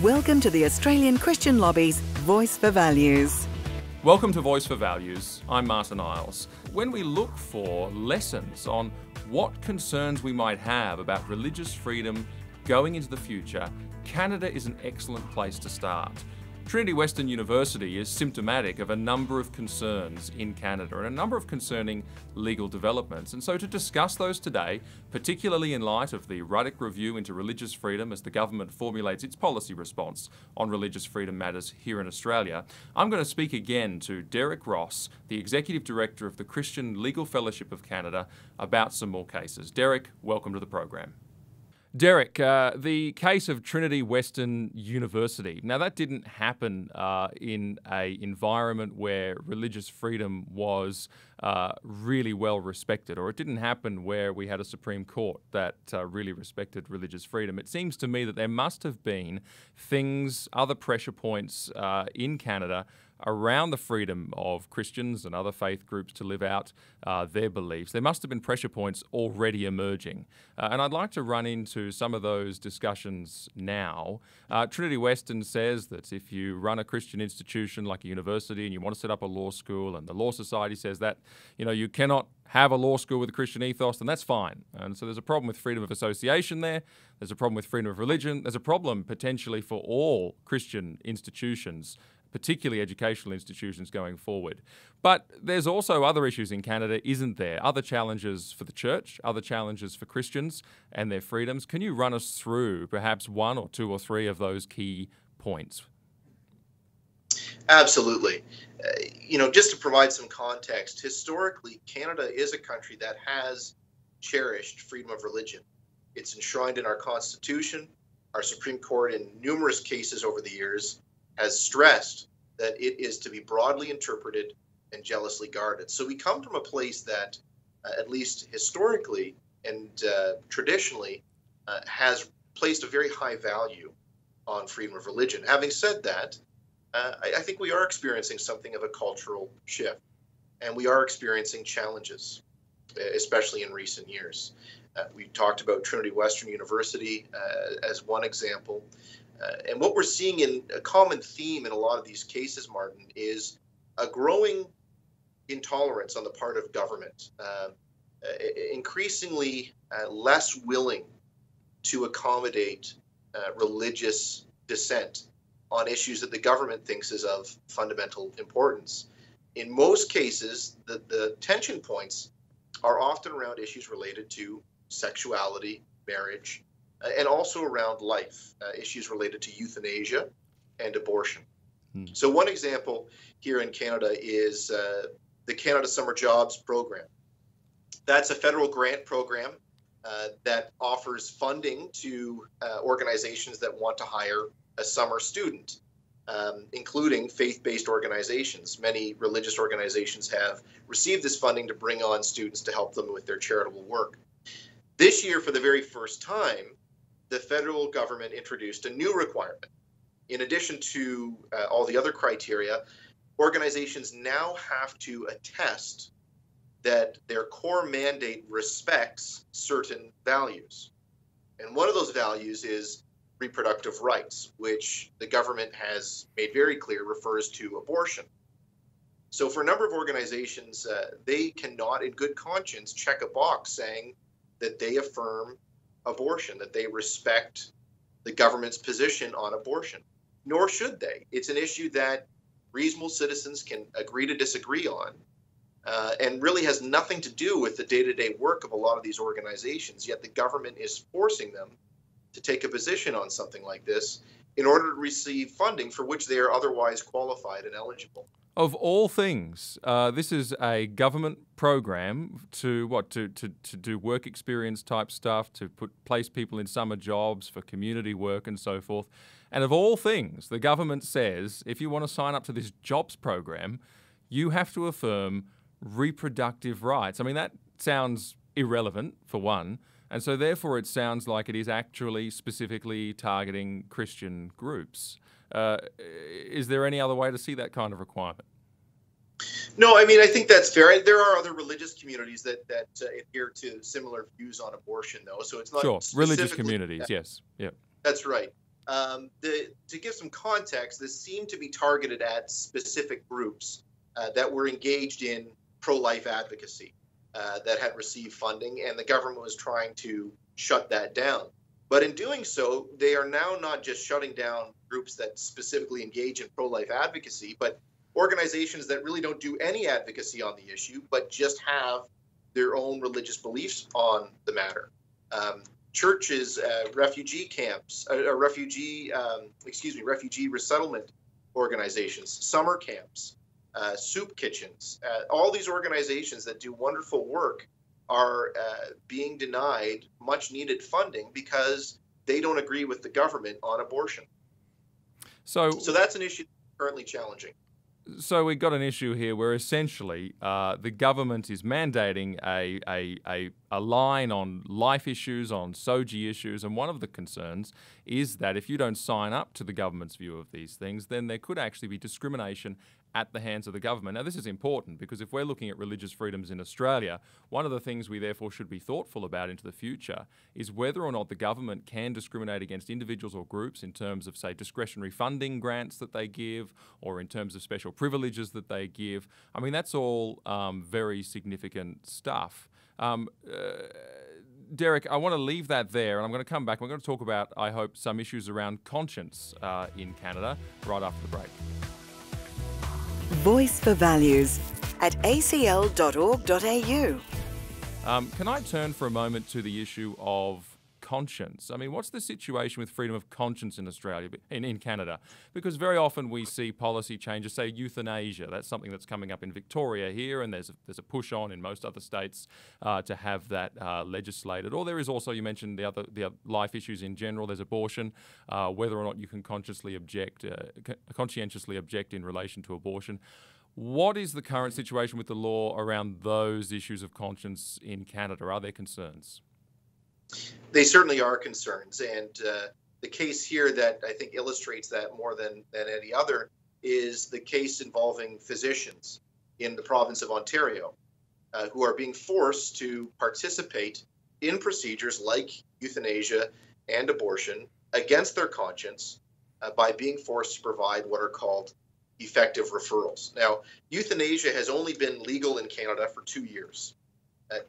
Welcome to the Australian Christian Lobby's Voice for Values. Welcome to Voice for Values. I'm Martyn Iles. When we look for lessons on what concerns we might have about religious freedom going into the future, Canada is an excellent place to start. Trinity Western University is symptomatic of a number of concerns in Canada and a number of concerning legal developments. And so to discuss those today, particularly in light of the Ruddock Review into Religious Freedom as the government formulates its policy response on religious freedom matters here in Australia, I'm going to speak again to Derek Ross, the Executive Director of the Christian Legal Fellowship of Canada, about some more cases. Derek, welcome to the program. Derek, the case of Trinity Western University. Now, that didn't happen in an environment where religious freedom was really well respected, or it didn't happen where we had a Supreme Court that really respected religious freedom. It seems to me that there must have been things, other pressure points in Canada around the freedom of Christians and other faith groups to live out their beliefs. There must have been pressure points already emerging. And I'd like to run into some of those discussions now. Trinity Western says that if you run a Christian institution like a university and you want to set up a law school, and the Law Society says that, you cannot have a law school with a Christian ethos, then that's fine. And so there's a problem with freedom of association there. There's a problem with freedom of religion. There's a problem potentially for all Christian institutions, particularly educational institutions going forward. But there's also other issues in Canada, isn't there? Other challenges for the church, other challenges for Christians and their freedoms. Can you run us through perhaps one or two or three of those key points? Absolutely. Just to provide some context, historically, Canada is a country that has cherished freedom of religion. It's enshrined in our Constitution. Our Supreme Court, in numerous cases over the years, has stressed that it is to be broadly interpreted and jealously guarded. So we come from a place that, at least historically and traditionally, has placed a very high value on freedom of religion. Having said that, I think we are experiencing something of a cultural shift, and we are experiencing challenges, especially in recent years. We talked about Trinity Western University as one example. And what we're seeing in a common theme in a lot of these cases, Martyn, is a growing intolerance on the part of government, increasingly less willing to accommodate religious dissent on issues that the government thinks is of fundamental importance. In most cases, the tension points are often around issues related to sexuality, marriage, and also around life, issues related to euthanasia and abortion. So one example here in Canada is the Canada Summer Jobs Program. That's a federal grant program that offers funding to organizations that want to hire a summer student, including faith-based organizations. Many religious organizations have received this funding to bring on students to help them with their charitable work. This year, for the very first time, the federal government introduced a new requirement. In addition to all the other criteria, organizations now have to attest that their core mandate respects certain values. And one of those values is reproductive rights, which the government has made very clear refers to abortion. So for a number of organizations, they cannot in good conscience check a box saying that they affirm abortion, that they respect the government's position on abortion, nor should they. It's an issue that reasonable citizens can agree to disagree on, and really has nothing to do with the day-to-day work of a lot of these organizations, yet the government is forcing them to take a position on something like this in order to receive funding for which they are otherwise qualified and eligible. Of all things, this is a government program to do work experience type stuff, to place people in summer jobs for community work and so forth. And of all things, the government says if you want to sign up to this jobs program, you have to affirm reproductive rights. I mean, that sounds irrelevant, for one. And so therefore it sounds like it is actually specifically targeting Christian groups. Is there any other way to see that kind of requirement? No, I mean, I think that's fair. There are other religious communities that adhere to similar views on abortion, though. So it's not sure religious communities. Yes, yeah, that's right. To give some context, this seemed to be targeted at specific groups that were engaged in pro-life advocacy that had received funding, and the government was trying to shut that down. But in doing so, they are now not just shutting down groups that specifically engage in pro-life advocacy, but organizations that really don't do any advocacy on the issue, but just have their own religious beliefs on the matter. Churches, refugee camps, refugee resettlement organizations, summer camps, soup kitchens, all these organizations that do wonderful work are being denied much needed funding because they don't agree with the government on abortion. So that's an issue currently challenging. So we've got an issue here where essentially the government is mandating a line on life issues, on SOGI issues, and one of the concerns is that if you don't sign up to the government's view of these things, then there could actually be discrimination at the hands of the government. Now, this is important because if we're looking at religious freedoms in Australia, one of the things we therefore should be thoughtful about into the future is whether or not the government can discriminate against individuals or groups in terms of, say, discretionary funding grants that they give or in terms of special privileges that they give. I mean, that's all very significant stuff. Derek, I want to leave that there, and I'm going to come back. We're going to talk about, I hope, some issues around conscience in Canada right after the break. Voice for Values at acl.org.au. Can I turn for a moment to the issue of conscience? I mean, what's the situation with freedom of conscience in Australia, in Canada? Because very often we see policy changes, say euthanasia. That's something that's coming up in Victoria here, and there's a push on in most other states to have that legislated. Or there is also, you mentioned the other life issues in general. There's abortion, whether or not you can conscientiously object in relation to abortion. What is the current situation with the law around those issues of conscience in Canada? Are there concerns? They certainly are concerns, and the case here that I think illustrates that more than any other is the case involving physicians in the province of Ontario who are being forced to participate in procedures like euthanasia and abortion against their conscience by being forced to provide what are called effective referrals. Now, euthanasia has only been legal in Canada for 2 years.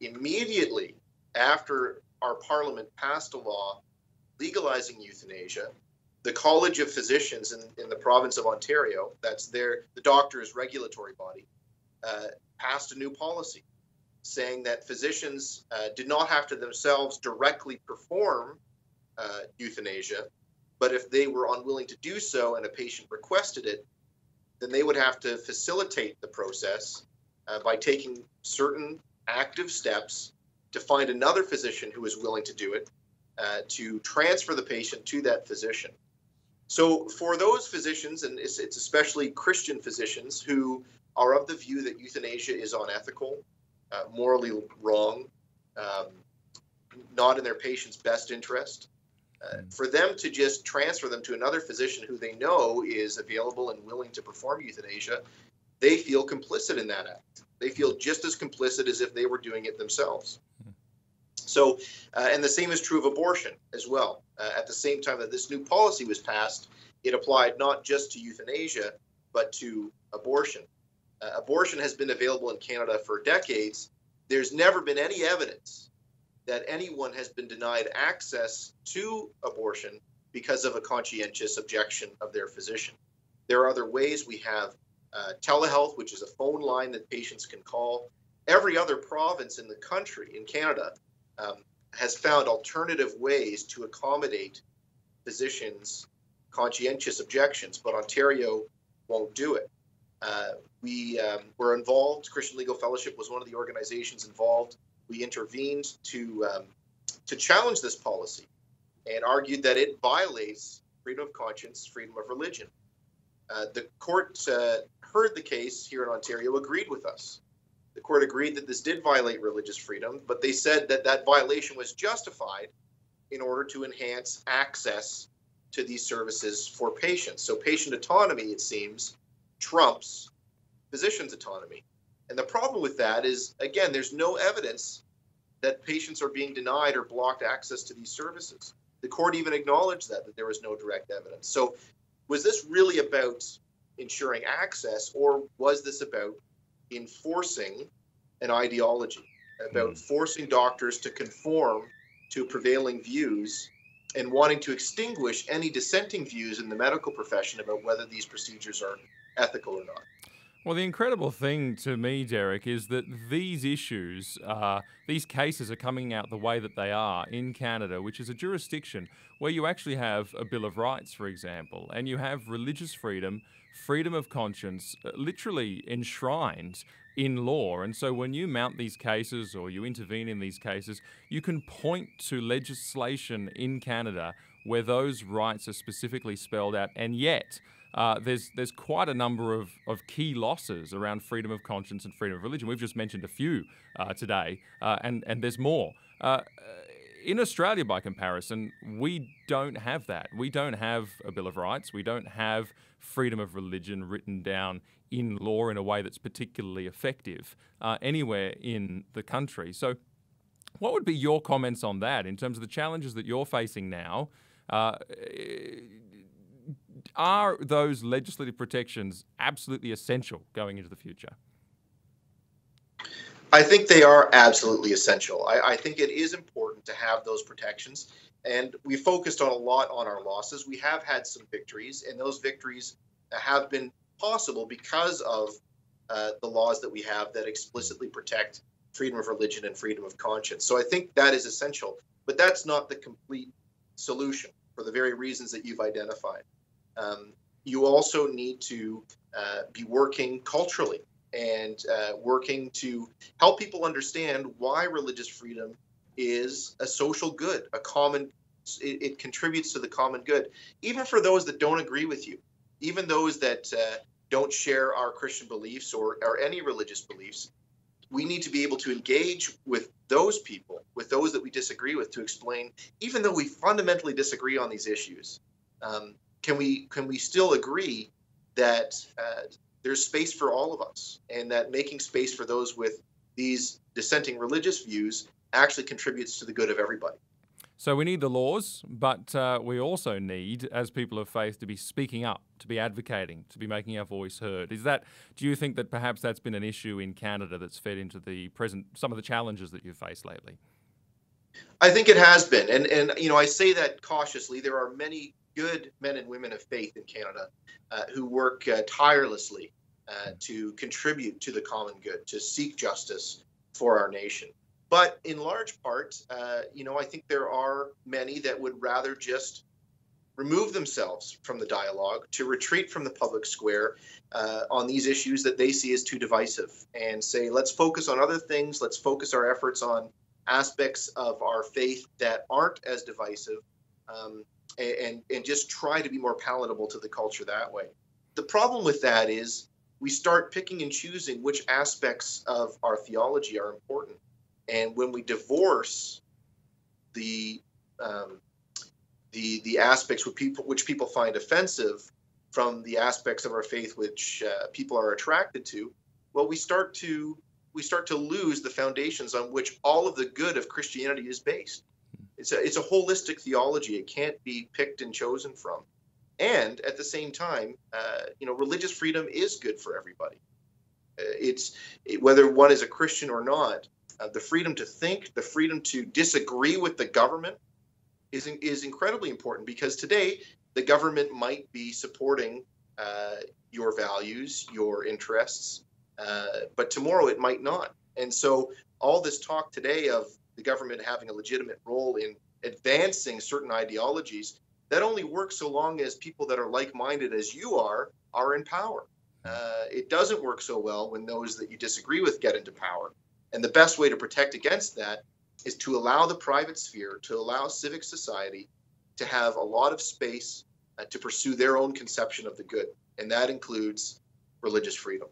Immediately after our parliament passed a law legalizing euthanasia, the College of Physicians in the province of Ontario, that's the doctor's regulatory body, passed a new policy saying that physicians did not have to themselves directly perform euthanasia, but if they were unwilling to do so and a patient requested it, then they would have to facilitate the process by taking certain active steps to find another physician who is willing to do it, to transfer the patient to that physician. So for those physicians, and it's especially Christian physicians who are of the view that euthanasia is unethical, morally wrong, not in their patient's best interest, for them to just transfer them to another physician who they know is available and willing to perform euthanasia, they feel complicit in that act. They feel just as complicit as if they were doing it themselves. So, and the same is true of abortion as well. At the same time that this new policy was passed, it applied not just to euthanasia, but to abortion. Abortion has been available in Canada for decades. There's never been any evidence that anyone has been denied access to abortion because of a conscientious objection of their physician. There are other ways. We have telehealth, which is a phone line that patients can call. Every other province in the country, in Canada, has found alternative ways to accommodate physicians' conscientious objections, but Ontario won't do it. We were involved. Christian Legal Fellowship was one of the organizations involved. We intervened to challenge this policy and argued that it violates freedom of conscience, freedom of religion. The court heard the case here in Ontario, agreed with us. The court agreed that this did violate religious freedom, but they said that that violation was justified in order to enhance access to these services for patients. So patient autonomy, it seems, trumps physicians' autonomy. And the problem with that is, again, there's no evidence that patients are being denied or blocked access to these services. The court even acknowledged that there was no direct evidence. So was this really about ensuring access, or was this about enforcing an ideology, about forcing doctors to conform to prevailing views and wanting to extinguish any dissenting views in the medical profession about whether these procedures are ethical or not? Well, the incredible thing to me, Derek, is that these issues, these cases are coming out the way that they are in Canada, which is a jurisdiction where you actually have a Bill of Rights, for example, and you have religious freedom, freedom of conscience, literally enshrined in law. And so when you mount these cases or you intervene in these cases, you can point to legislation in Canada where those rights are specifically spelled out, and yet there's quite a number of key losses around freedom of conscience and freedom of religion. We've just mentioned a few today, and there's more. In Australia, by comparison, we don't have that. We don't have a Bill of Rights. We don't have freedom of religion written down in law in a way that's particularly effective anywhere in the country. So what would be your comments on that in terms of the challenges that you're facing now? Are those legislative protections absolutely essential going into the future? I think they are absolutely essential. I think it is important to have those protections. And we focused on a lot on our losses. We have had some victories, and those victories have been possible because of the laws that we have that explicitly protect freedom of religion and freedom of conscience. So I think that is essential. But that's not the complete solution for the very reasons that you've identified. You also need to be working culturally and working to help people understand why religious freedom is a social good, it contributes to the common good, even for those that don't agree with you, even those that don't share our Christian beliefs or any religious beliefs. We need to be able to engage with those people, with those that we disagree with, to explain, even though we fundamentally disagree on these issues, can we still agree that there's space for all of us, and that making space for those with these dissenting religious views actually contributes to the good of everybody? So we need the laws, but we also need, as people of faith, to be speaking up, to be advocating, to be making our voice heard. Do you think that perhaps that's been an issue in Canada that's fed into some of the challenges that you've faced lately? I think it has been. And I say that cautiously. There are many good men and women of faith in Canada who work tirelessly to contribute to the common good, to seek justice for our nation. But in large part, I think there are many that would rather just remove themselves from the dialogue, to retreat from the public square on these issues that they see as too divisive, and say, let's focus on other things. Let's focus our efforts on aspects of our faith that aren't as divisive, and just try to be more palatable to the culture that way. The problem with that is we start picking and choosing which aspects of our theology are important. And when we divorce the aspects which people find offensive from the aspects of our faith which people are attracted to, well, we start to lose the foundations on which all of the good of Christianity is based. It's a holistic theology. It can't be picked and chosen from. And at the same time, religious freedom is good for everybody. Whether one is a Christian or not. The freedom to think, the freedom to disagree with the government is incredibly important, because today the government might be supporting your values, your interests, but tomorrow it might not. And so all this talk today of the government having a legitimate role in advancing certain ideologies, that only works so long as people that are like-minded as you are in power. It doesn't work so well when those that you disagree with get into power. And the best way to protect against that is to allow the private sphere, to allow civic society to have a lot of space to pursue their own conception of the good. And that includes religious freedom.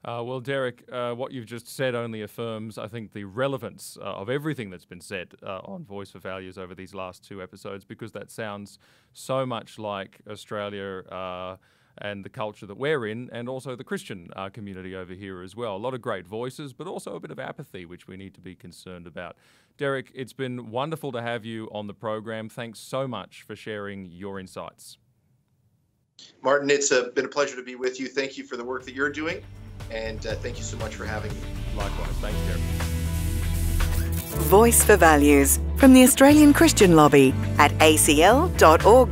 Well, Derek, what you've just said only affirms, I think, the relevance of everything that's been said on Voice for Values over these last two episodes, because that sounds so much like Australia and the culture that we're in, and also the Christian community over here as well. A lot of great voices, but also a bit of apathy, which we need to be concerned about. Derek, it's been wonderful to have you on the program. Thanks so much for sharing your insights. Martyn, it's been a pleasure to be with you. Thank you for the work that you're doing, and thank you so much for having me. Likewise. Thanks, Derek. Voice for Values from the Australian Christian Lobby at acl.org.au.